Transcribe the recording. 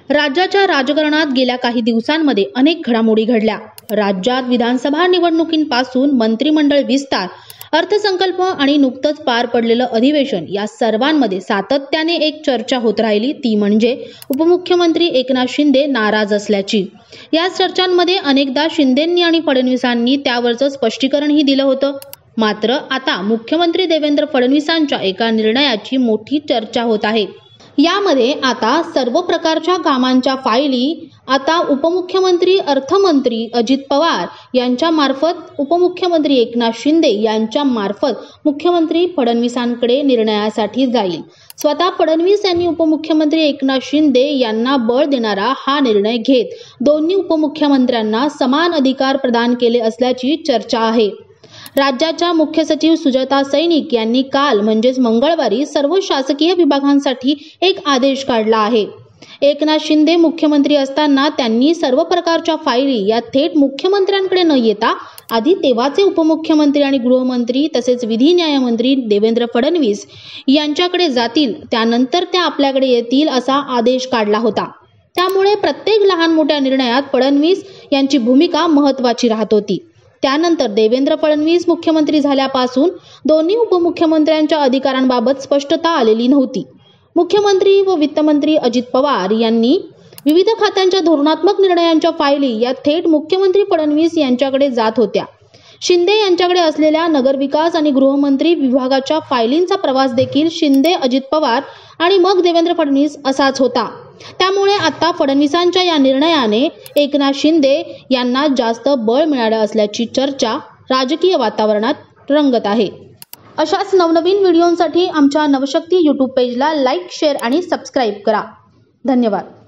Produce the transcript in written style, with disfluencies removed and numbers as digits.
राज्याच्या राजकारणात गेल्या काही दिवसांमध्ये अनेक घडामोडी घडल्या। राज्यात विधानसभा निवडणुकींपासून मंत्रिमंडळ विस्तार, अर्थसंकल्प आणि नुकतंच पार पडलेलं अधिवेशन या सर्वांमध्ये सातत्याने एक चर्चा होत राहिली, ती म्हणजे उपमुख्यमंत्री एकनाथ शिंदे नाराज असल्याची। या चर्चांमध्ये अनेकदा शिंदेंनी आणि फडणवीसांनी त्यावरचं स्पष्टीकरणही दिलं होतं। मात्र आता मुख्यमंत्री देवेंद्र फडणवीसांच्या एका निर्णयाची मोठी चर्चा होत आहे। यामध्ये आता सर्व प्रकारच्या कामांच्या फायली आता उपमुख्यमंत्री अर्थमंत्री अजित पवार यांच्या मार्फत उपमुख्यमंत्री एकनाथ शिंदे यांच्या मार्फत मुख्यमंत्री फडणवीसांकडे निर्णयासाठी जाईल। स्वतः फडणवीस यांनी उपमुख्यमंत्री एकनाथ शिंदे यांना बळ देणारा हा निर्णय घेत दोन्ही उपमुख्यमंत्र्यांना समान अधिकार प्रदान केले असल्याची चर्चा आहे। राज्याच्या मुख्य सचिव सुजाता सैनिक यांनी काल म्हणजेच मंगळवारी सर्व शासकीय विभागांसाठी एक आदेश काढला आहे। एकनाथ शिंदे मुख्यमंत्री असताना त्यांनी सर्व प्रकारच्या फायली या थेट मुख्यमंत्र्यांकडे न येता आधी तेव्हाचे उपमुख्यमंत्री आणि गृहमंत्री तसेच विधी न्यायमंत्री देवेंद्र फडणवीस यांच्याकडे जातील, त्यानंतर त्या आपल्याकडे येतील असा आदेश काढला होता। त्यामुळे प्रत्येक लहान मोठ्या निर्णयात फडणवीस यांची भूमिका महत्त्वाची राहत होती। त्यानंतर देवेंद्र फडणवीस मुख्यमंत्री झाल्यापासून दोन्ही उपमुख्यमंत्र्यांच्या अधिकारांबाबत स्पष्टता आलेली नव्हती। मुख्यमंत्री व वित्तमंत्री अजित पवार यांनी विविध खात्यांच्या धोरणात्मक निर्णयांच्या फायली या थेट मुख्यमंत्री फडणवीस यांच्याकडे जात होत्या। शिंदे यांच्याकडे असलेल्या नगरविकास आणि गृहमंत्री विभागाच्या फायलींचा प्रवास देखील शिंदे, अजित पवार आणि मग देवेंद्र फडणवीस असाच होता। त्यामुळे आता फडणवीसांच्या या निर्णयाने एकनाथ शिंदे यांना जास्त बळ मिळालं असल्याची चर्चा राजकीय वातावरणात रंगत आहे। अशाच नवनवीन व्हिडिओंसाठी आमच्या नवशक्ती YouTube पेजला लाईक, शेअर आणि सबस्क्राईब करा। धन्यवाद।